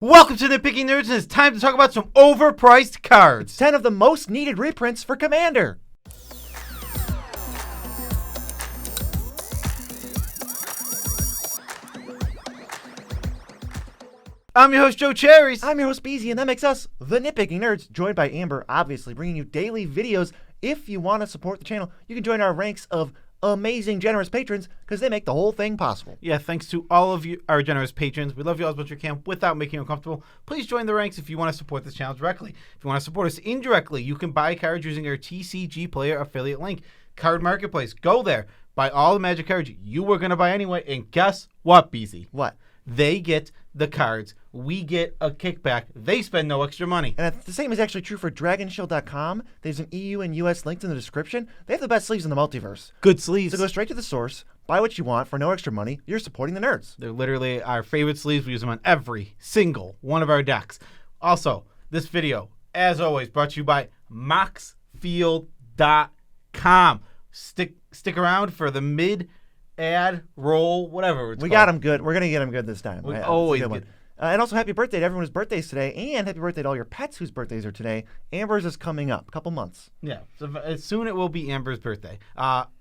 Welcome to Nitpicking Nerds, and it's time to talk about some overpriced cards. 10 of the most needed reprints for Commander. I'm your host, Joe Cherries. I'm your host, Beezy, and that makes us the Nitpicking Nerds, joined by Amber, obviously, bringing you daily videos. If you want to support the channel, you can join our ranks of amazing, generous patrons, because they make the whole thing possible. Yeah, thanks to all of you, our generous patrons. We love you all as much as we can without making you uncomfortable. Please join the ranks if you want to support this channel directly. If you want to support us indirectly, you can buy cards using our TCG Player affiliate link, Card Marketplace. Go there, buy all the Magic cards you were going to buy anyway, and guess what, Beezy? What? They get the cards. We get a kickback. They spend no extra money. And the same is actually true for DragonShield.com. There's an EU and US linked in the description. They have the best sleeves in the multiverse. Good sleeves. So go straight to the source, buy what you want for no extra money. You're supporting the nerds. They're literally our favorite sleeves. We use them on every single one of our decks. Also, this video, as always, brought to you by Moxfield.com. Stick around for the ad roll, whatever it's We called. got them good. We're going to get them good this time. We Yeah, always it's a good get. one. And also, happy birthday to everyone whose birthdays today, and happy birthday to all your pets whose birthdays are today. Amber's is coming up, a couple months. Yeah, so soon it will be Amber's birthday.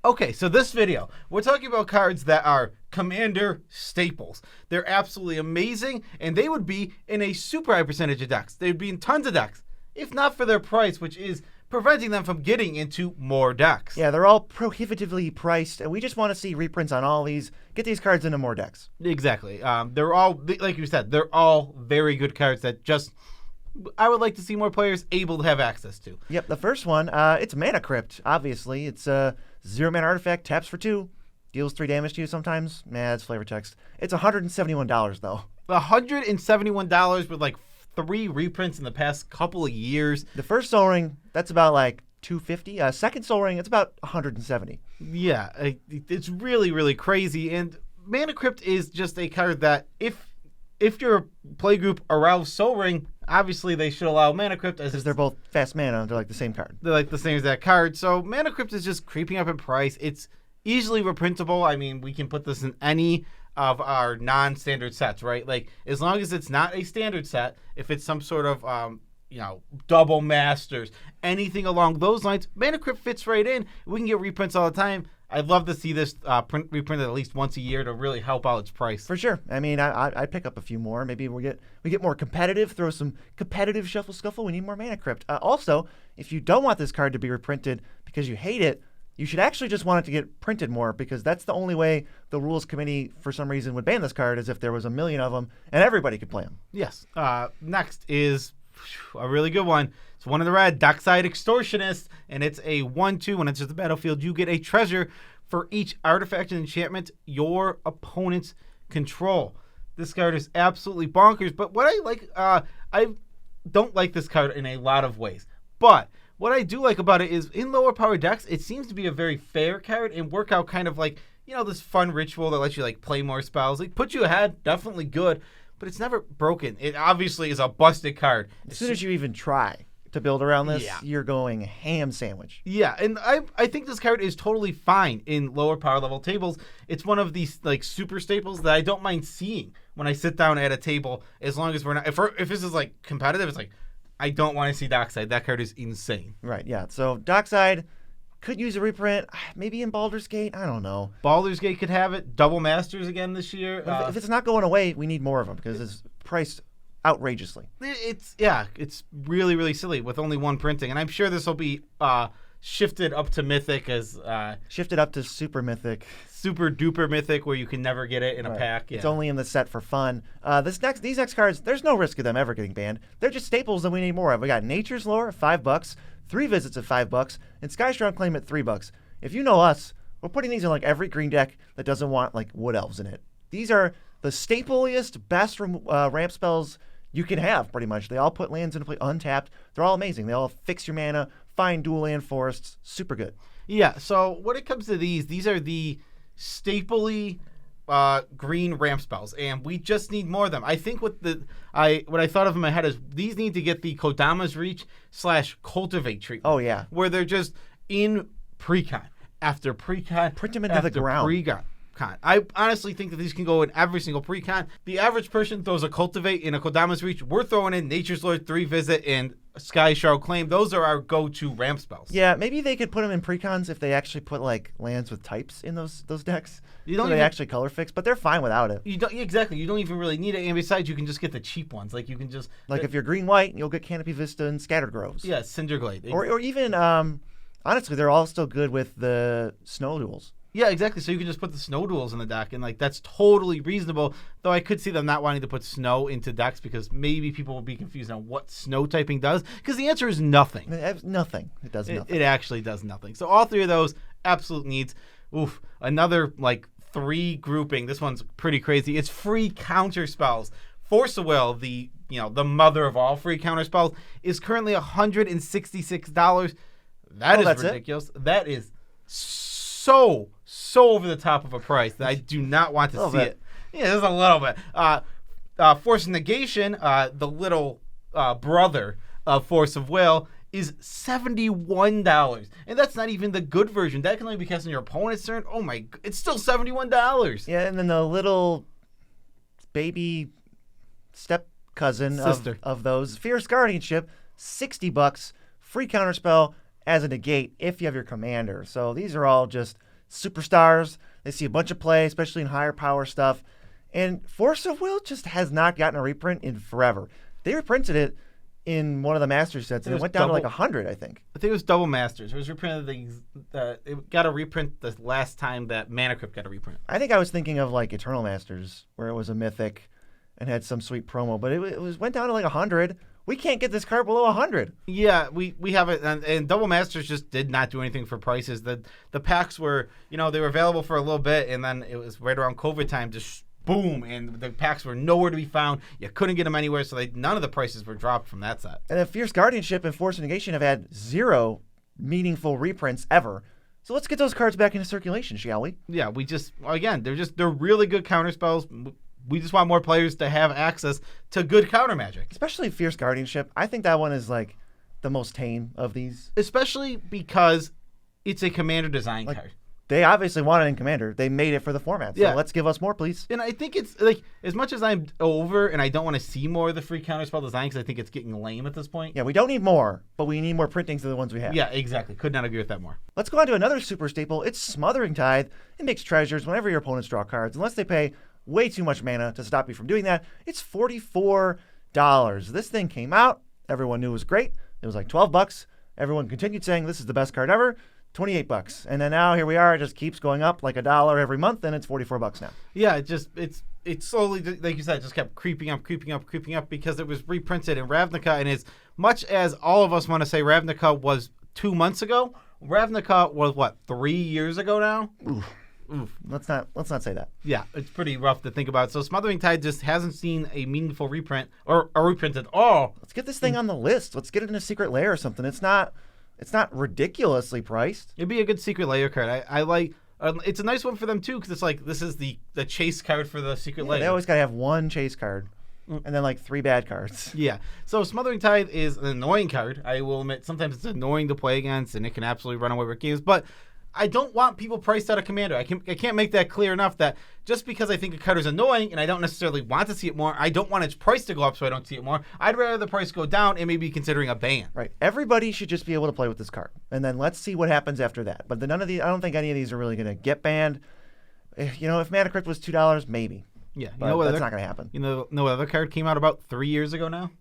Okay, so this video, we're talking about cards that are Commander staples. They're absolutely amazing, and they would be in a super high percentage of decks. They'd be in tons of decks, if not for their price, which is preventing them from getting into more decks. Yeah, they're all prohibitively priced, and we just want to see reprints on all these. Get these cards into more decks. Exactly. They're all, like you said, they're all very good cards that just, I would like to see more players able to have access to. Yep, the first one, it's Mana Crypt, obviously. It's a 0-mana artifact, taps for 2, deals 3 damage to you sometimes. It's flavor text. It's $171, though. $171 with like 3 reprints in the past couple of years. The first Soul Ring, that's about like $250. Second Soul Ring, it's about $170. Yeah, it's really, really crazy. And Mana Crypt is just a card that if your play group allows Soul Ring, obviously they should allow Mana Crypt, as Because they're both fast mana, they're like the same card. they're like the same as that card. So Mana Crypt is just creeping up in price. It's easily reprintable. I mean, we can put this in any of our non-standard sets, right? Like, as long as it's not a standard set, if it's some sort of double masters, anything along those lines, Mana Crypt fits right in. We can get reprints all the time. I'd love to see this reprinted at least once a year to really help out its price. For sure. I mean, I'd pick up a few more. Maybe we get more competitive, throw some competitive shuffle scuffle. We need more Mana Crypt. Also, if you don't want this card to be reprinted because you hate it, you should actually just want it to get printed more, because that's the only way the rules committee, for some reason, would ban this card, is if there was a million of them and everybody could play them. Yes. Next is a really good one. It's one in the red, Dockside Extortionist, and it's a 1/2. When it's just the battlefield, you get a treasure for each artifact and enchantment your opponents control. This card is absolutely bonkers, but what I like, I don't like this card in a lot of ways, but what I do like about it is in lower power decks, it seems to be a very fair card and work out kind of like, this fun ritual that lets you like play more spells. Like, put you ahead, definitely good, but it's never broken. It obviously is a busted card. As soon as you even try to build around this, Yeah. you're going ham sandwich. Yeah, and I think this card is totally fine in lower power level tables. It's one of these like super staples that I don't mind seeing when I sit down at a table, as long as we're not, if this is like competitive, it's like, I don't want to see Dockside. That card is insane. Right, yeah. So Dockside could use a reprint, maybe in Baldur's Gate. I don't know. Baldur's Gate could have it. Double Masters again this year. If it's not going away, we need more of them, because it's priced outrageously. It's really, really silly with only one printing. And I'm sure this will be shifted up to Mythic as Shifted up to Super Mythic. super duper Mythic, where you can never get it in a pack. Yeah. It's only in the set for fun. These next cards, there's no risk of them ever getting banned. They're just staples that we need more of. We got Nature's Lore at $5, 3 Visits at $5, and Skystrong Claim at $3. If you know us, we're putting these in like every green deck that doesn't want like Wood Elves in it. These are the stapliest, best ramp spells you can have, pretty much. They all put lands into play untapped. They're all amazing. They all fix your mana, find dual land forests. Super good. Yeah, so when it comes to these are the stapley green ramp spells, and we just need more of them. I think what I thought of in my head is these need to get the Kodama's Reach / Cultivate treatment. Oh, yeah. Where they're just in precon after precon. Print them into the ground. Precon. con. I honestly think that these can go in every single pre-con. The average person throws a Cultivate in a Kodama's Reach. We're throwing in Nature's Lord, 3 Visit, and Sky Shroud Claim. Those are our go-to ramp spells. Yeah, maybe they could put them in precons if they actually put like lands with types in those decks. They actually color fix, but they're fine without it. You don't exactly. You don't even really need it. And besides, you can just get the cheap ones. Like you can just if you're green-white, you'll get Canopy Vista and Scattered Groves. Yeah, Cinderglade. Or even honestly, they're all still good with the Snow Duels. Yeah, exactly. So you can just put the Snow Duels in the deck, and like that's totally reasonable. Though I could see them not wanting to put Snow into decks because maybe people will be confused on what Snow typing does. Because the answer is nothing. Nothing. It does nothing. It actually does nothing. So all 3 of those absolute needs. Oof. Another 3 grouping. This one's pretty crazy. It's free counterspells. Force of Will, the mother of all free counterspells, is currently $166. That is ridiculous. That is so over the top of a price that I do not want to see it. Yeah, there's a little bit. Force of Negation, the little brother of Force of Will, is $71. And that's not even the good version. That can only be cast on your opponent's turn. Oh my, it's still $71. Yeah, and then the little baby step cousin of those, Fierce Guardianship, $60, free counterspell as a negate if you have your commander. So these are all just superstars. They see a bunch of play, especially in higher power stuff. And Force of Will just has not gotten a reprint in forever. They reprinted it in one of the Master sets, and it went down to 100, I think. I think it was double Masters. It was reprinted. It got a reprint the last time that Mana Crypt got a reprint. I think I was thinking of Eternal Masters, where it was a mythic and had some sweet promo, but it went down to 100. We can't get this card below 100. Yeah, we have it, and Double Masters just did not do anything for prices. The packs were, they were available for a little bit, and then it was right around COVID time, just boom, and the packs were nowhere to be found. You couldn't get them anywhere, so none of the prices were dropped from that set. And then Fierce Guardianship and Force of Negation have had 0 meaningful reprints ever. So let's get those cards back into circulation, shall we? Yeah, they're really good counterspells. We just want more players to have access to good counter magic. Especially Fierce Guardianship. I think that one is the most tame of these. Especially because it's a commander design card. They obviously want it in Commander. They made it for the format. So let's give us more, please. And I think it's as much as I'm over and I don't want to see more of the free counterspell design because I think it's getting lame at this point. Yeah, we don't need more, but we need more printings of the ones we have. Yeah, exactly. Could not agree with that more. Let's go on to another super staple. It's Smothering Tithe. It makes treasures whenever your opponents draw cards, unless they pay way too much mana to stop you from doing that. It's $44. This thing came out. Everyone knew it was great. It was $12. Everyone continued saying this is the best card ever. $28. And then now here we are. It just keeps going up $1 every month, and it's $44 now. Yeah, it slowly, like you said, just kept creeping up because it was reprinted in Ravnica. And as much as all of us want to say Ravnica was 2 months ago, Ravnica was 3 years ago now? Oof. Let's not say that. Yeah, it's pretty rough to think about. So Smothering Tide just hasn't seen a meaningful reprint or a reprint at all. Let's get this thing on the list. Let's get it in a secret lair or something. It's not ridiculously priced. It'd be a good secret layer card. I like. It's a nice one for them too because it's this is the chase card for the secret layer. They always gotta have one chase card, and then 3 bad cards. Yeah. So Smothering Tithe is an annoying card. I will admit sometimes it's annoying to play against, and it can absolutely run away with games. But I don't want people priced out of Commander. I can't make that clear enough that just because I think a card is annoying and I don't necessarily want to see it more, I don't want its price to go up so I don't see it more. I'd rather the price go down and maybe considering a ban. Right. Everybody should just be able to play with this card. And then let's see what happens after that. But I don't think any of these are really going to get banned. If Mana Crypt was $2, maybe. Yeah. But that's not going to happen. No other card came out about 3 years ago now?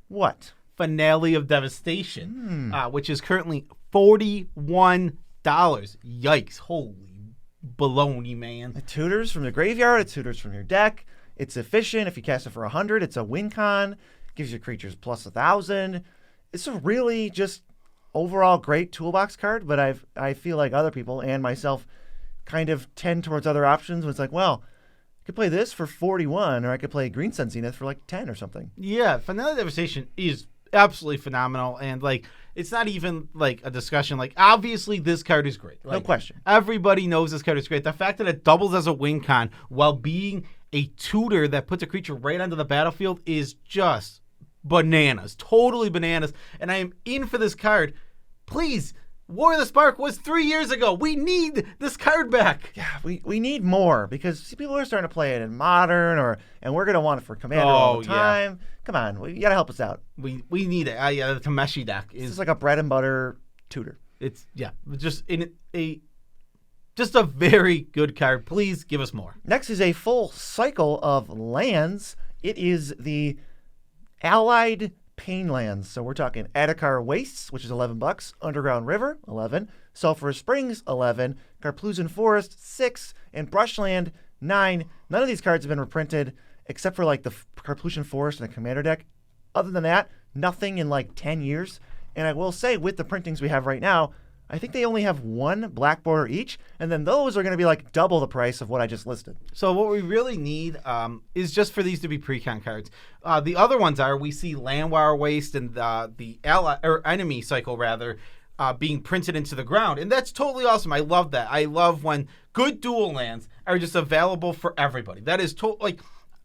What? Finale of Devastation, which is currently $41. Yikes. Holy baloney, man. It tutors from the graveyard. It tutors from your deck. It's efficient. If you cast it for 100, it's a win con. Gives your creatures plus 1,000. It's a really just overall great toolbox card, but I feel like other people and myself kind of tend towards other options when it's I could play this for 41, or I could play Green Sun Zenith for 10 or something. Yeah, Finale Devastation is absolutely phenomenal, and it's not even a discussion. Obviously this card is great. No question. Everybody knows this card is great. The fact that it doubles as a win con while being a tutor that puts a creature right onto the battlefield is just bananas. Totally bananas. And I am in for this card. Please War of the Spark was 3 years ago. We need this card back. Yeah, we need more because people are starting to play it in Modern, and we're going to want it for Commander all the time. Yeah. Come on, you got to help us out. We need it. The Tameshi deck is like a bread and butter tutor. It's just just a very good card. Please give us more. Next is a full cycle of lands. It is the Allied Painlands. So we're talking Adakar Wastes, which is $11. Underground River, 11. Sulphurous Springs, 11. Karplusan Forest, 6. And Brushland, 9. None of these cards have been reprinted except for like the Karplusan Forest and the Commander deck. Other than that, nothing in like 10 years. And I will say, with the printings we have right now, I think they only have one black border each, and then those are going to be like double the price of what I just listed. So what we really need is just for these to be pre-con cards. The other ones we see Landwire Waste and the enemy cycle being printed into the ground, and that's totally awesome. I love that. I love when good dual lands are just available for everybody. That is like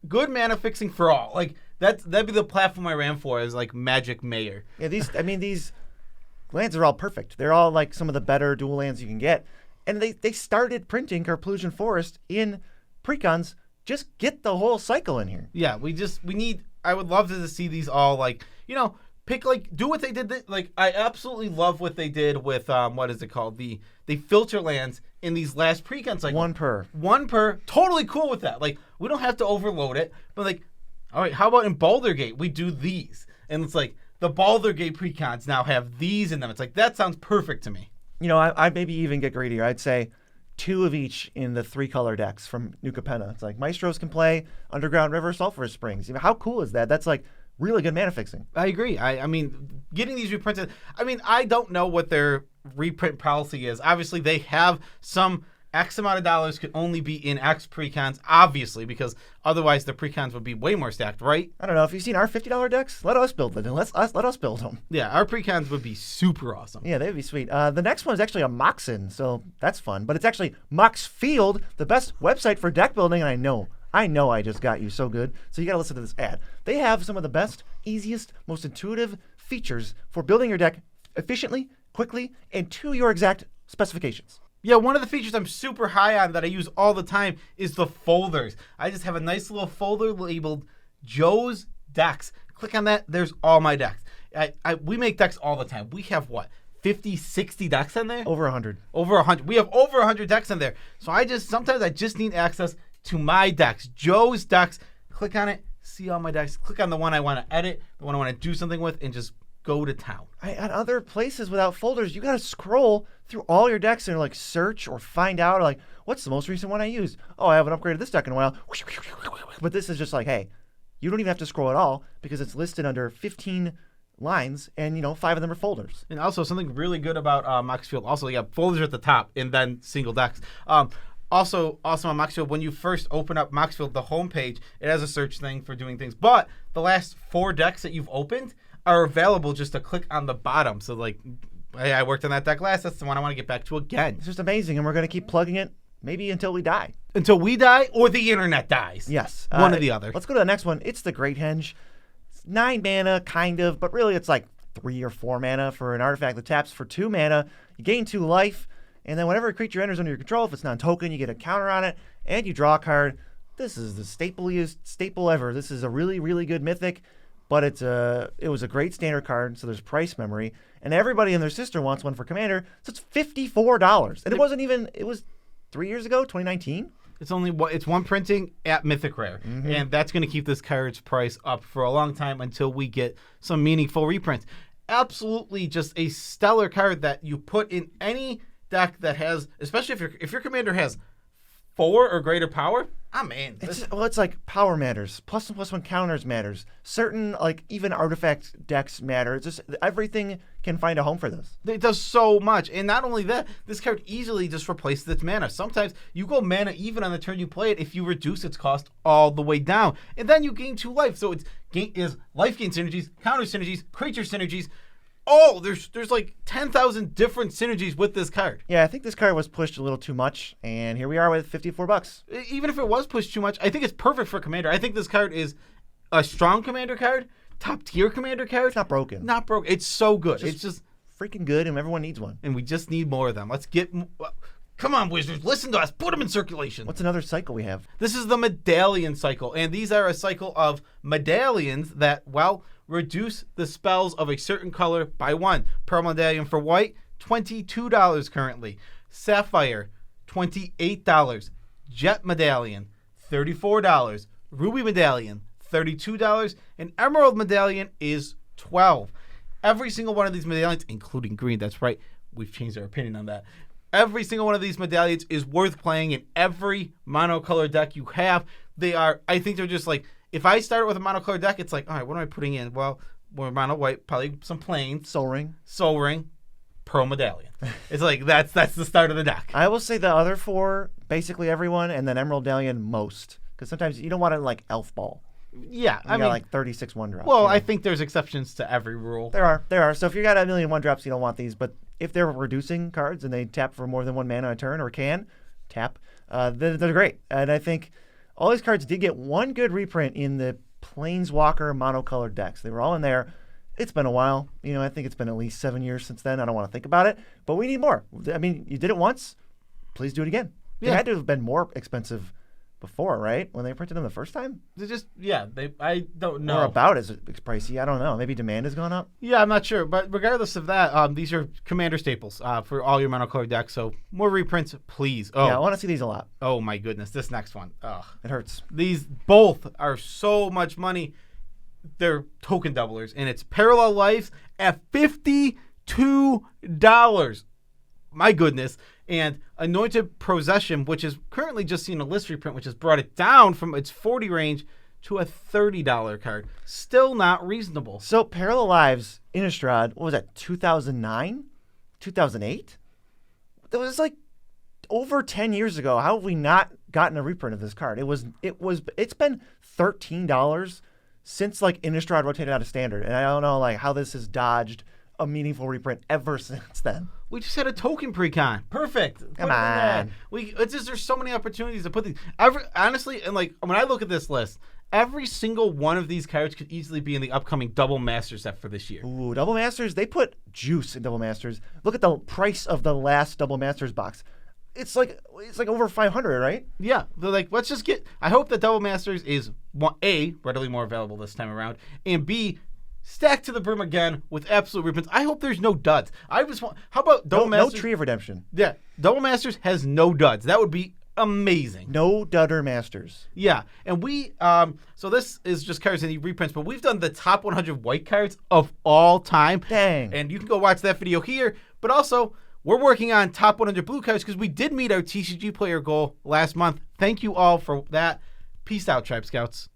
good mana fixing for all. Like that'd be the platform I ran for as like Magic Mayor. Yeah, these lands are all perfect. They're all like some of the better dual lands you can get. And they started printing Karplusan Forest in precons. Just get the whole cycle in here. Yeah, I would love to see these all do what they did. I absolutely love what they did with, what is it called? They filter lands in these last precons. Like One per. Totally cool with that. Like, we don't have to overload it. But all right, how about in Boulder Gate, we do these? And it's like, the Baldur Gate precons now have these in them. It's like, that sounds perfect to me. I'd maybe even get greedier. I'd say 2 of each in the 3-color decks from New Capenna. It's like Maestros can play Underground River, Sulphurous Springs. How cool is that? That's like really good mana fixing. I agree. I mean, getting these reprinted, I don't know what their reprint policy is. Obviously, they have some X amount of dollars could only be in X precons, obviously, because otherwise the precons would be way more stacked, right? I don't know. If you've seen our $50 decks, let us build them. Let us build them. Yeah, our precons would be super awesome. Yeah, they'd be sweet. The next one is actually a Moxin, so that's fun. But it's actually Moxfield, the best website for deck building, and I know I just got you so good. So you got to listen to this ad. They have some of the best, easiest, most intuitive features for building your deck efficiently, quickly, and to your exact specifications. Yeah, one of the features I'm super high on that I use all the time is the folders. I just have a nice little folder labeled Joe's Decks. Click on that. There's all my decks. We make decks all the time. We have, 50, 60 decks in there? Over 100. Over 100. We have over 100 decks in there. So sometimes I just need access to my decks. Joe's Decks. Click on it. See all my decks. Click on the one I want to edit, the one I want to do something with, and just go to town. At other places without folders, you got to scroll through all your decks and search or find out what's the most recent one I used? Oh, I haven't upgraded this deck in a while. But this is just hey, you don't even have to scroll at all because it's listed under 15 lines and 5 of them are folders. And also something really good about Moxfield. Also, you have folders at the top and then single decks. Also on Moxfield, when you first open up Moxfield, the homepage, it has a search thing for doing things. But the last 4 decks that you've opened are available just to click on the bottom. So hey, I worked on that deck last. That's the one I want to get back to again. It's just amazing, and we're going to keep plugging it maybe until we die. Until we die or the internet dies. Yes. One or the other. Let's go to the next one. It's the Great Henge. It's 9 mana, kind of, but really it's 3 or 4 mana for an artifact that taps for 2 mana. You gain 2 life, and then whenever a creature enters under your control, if it's non-token, you get a counter on it, and you draw a card. This is the staple ever. This is a really, really good mythic. But it was a great standard card, so there's price memory. And everybody and their sister wants one for Commander, so it's $54. And it was 3 years ago, 2019. It's one printing at Mythic Rare. Mm-hmm. And that's going to keep this card's price up for a long time until we get some meaningful reprints. Absolutely just a stellar card that you put in any deck that has, especially if your Commander has 4 or greater power. It's power matters. +1/+1 counters matters. Certain even artifact decks matter. It's just everything can find a home for this. It does so much, and not only that, this card easily just replaces its mana. Sometimes you go mana even on the turn you play it if you reduce its cost all the way down, and then you gain 2 life. So it's life gain synergies, counter synergies, creature synergies. Oh, there's 10,000 different synergies with this card. Yeah, I think this card was pushed a little too much, and here we are with $54. Even if it was pushed too much, I think it's perfect for Commander. I think this card is a strong Commander card, top tier Commander card. It's not broken. Not broken. It's so good. It's just freaking good, and everyone needs one. And we just need more of them. Let's get... Come on, Wizards, listen to us. Put them in circulation. What's another cycle we have? This is the Medallion cycle, and these are a cycle of medallions that, well, reduce the spells of a certain color by 1. Pearl Medallion for white, $22 currently. Sapphire, $28. Jet Medallion, $34. Ruby Medallion, $32. And Emerald Medallion is $12. Every single one of these medallions, including green, that's right, we've changed our opinion on that. Every single one of these medallions is worth playing in every monocolor deck you have. They are, I think they're just like, if I start with a monocolor deck, it's like, all right, what am I putting in? Well, we're mono white, probably some plains. Soul Ring, Pearl Medallion. It's like, that's the start of the deck. I will say the other 4, basically everyone, and then Emerald Medallion most. Because sometimes you don't want it like Elf Ball. Yeah, I mean, like 36 1-drops. Well, I think there's exceptions to every rule. There are. So if you got a million 1-drops, you don't want these. But if they're reducing cards and they tap for more than 1 mana a turn, or can tap, then they're great. And I think all these cards did get one good reprint in the Planeswalker monocolored decks. They were all in there. It's been a while. I think it's been at least 7 years since then. I don't want to think about it, but we need more. I mean, you did it once. Please do it again. They had to have been more expensive before, right? When they printed them the first time? I don't know. Or about as pricey. I don't know. Maybe demand has gone up? Yeah, I'm not sure. But regardless of that, these are commander staples for all your monocolor decks. So more reprints, please. Oh. Yeah, I want to see these a lot. Oh, my goodness. This next one. Ugh. It hurts. These both are so much money. They're token doublers. And it's Parallel Lives at $52. My goodness. And Anointed Procession, which is currently just seeing a list reprint, which has brought it down from its 40 range to a $30 card. Still not reasonable. So Parallel Lives, Innistrad, what was that, 2009? 2008? That was like over 10 years ago. How have we not gotten a reprint of this card? It's been $13 since like Innistrad rotated out of Standard. And I don't know like how this has dodged a meaningful reprint ever since then. We just had a token pre-con. Perfect. Come on. It's just there's so many opportunities to put these. Honestly, and like when I look at this list, every single one of these cards could easily be in the upcoming Double Masters set for this year. Ooh, Double Masters, they put juice in Double Masters. Look at the price of the last Double Masters box. It's like over 500, right? Yeah. They're like, let's just get. I hope that Double Masters is A, readily more available this time around, and B, stacked to the brim again with absolute reprints. I hope there's no duds. How about Double Masters? No Tree of Redemption. Yeah. Double Masters has no duds. That would be amazing. No Dudder Masters. Yeah. And we, so this is just cards in the reprints, but we've done the top 100 white cards of all time. Dang. And you can go watch that video here. But also, we're working on top 100 blue cards because we did meet our TCG player goal last month. Thank you all for that. Peace out, Tribe Scouts.